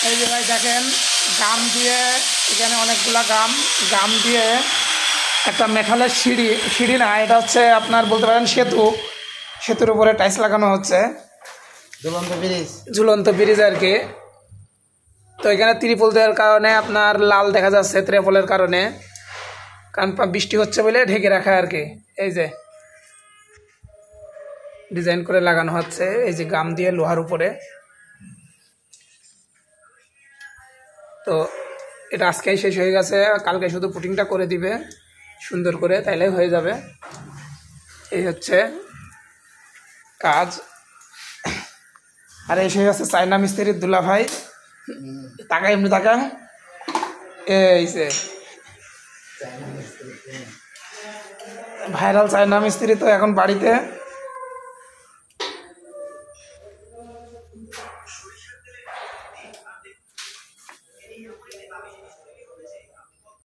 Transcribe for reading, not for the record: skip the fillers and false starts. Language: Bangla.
এই যে ভাই দেখেন গাম দিয়ে এখানে অনেকগুলা গাম দিয়ে একটা মেটালের সিঁড়ি না, এটা হচ্ছে আপনার বলতে পারেন সেতুর উপরে টাইলস লাগানো হচ্ছে, ঝুলন্ত ব্রিজ আর কি। তো এখানে ত্রিপল দেওয়ার কারণে আপনার লাল দেখা যাচ্ছে ত্রিপলের কারণে, কারণ বৃষ্টি হচ্ছে বলে ঢেকে রাখা আর কি। এই যে ডিজাইন করে লাগানো হচ্ছে এই যে গাম দিয়ে লোহার উপরে। তো এটা আজকেই শেষ হয়ে গেছে, কালকে শুধু পুটিংটা করে দিবে সুন্দর করে, তাইলে হয়ে যাবে। এই হচ্ছে কাজ। আর এসে হচ্ছে চায়না মিস্ত্রির দুলা ভাই, টাকা এমনি টাকা এই যে ভাইরাল চায়না মিস্ত্রি তো এখন বাড়িতে।